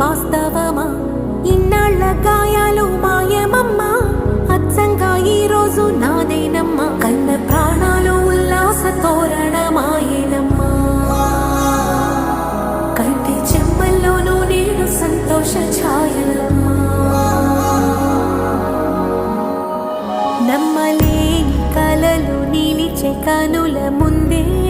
వాస్తవమా? ఇన్నాళ్ళ గాయాలు మాయమమ్మా, అచ్చంగా ఈ రోజు నాదేనమ్మా. కన్న ప్రాణాలు ఉల్లాస తోరణమాయేనమ్మా. కంటి చెమ్మల్లోనూ నేడు సంతోష ఛాయలమ్మా. నమ్మలేని కలలు నిలిచే కనుల ముందే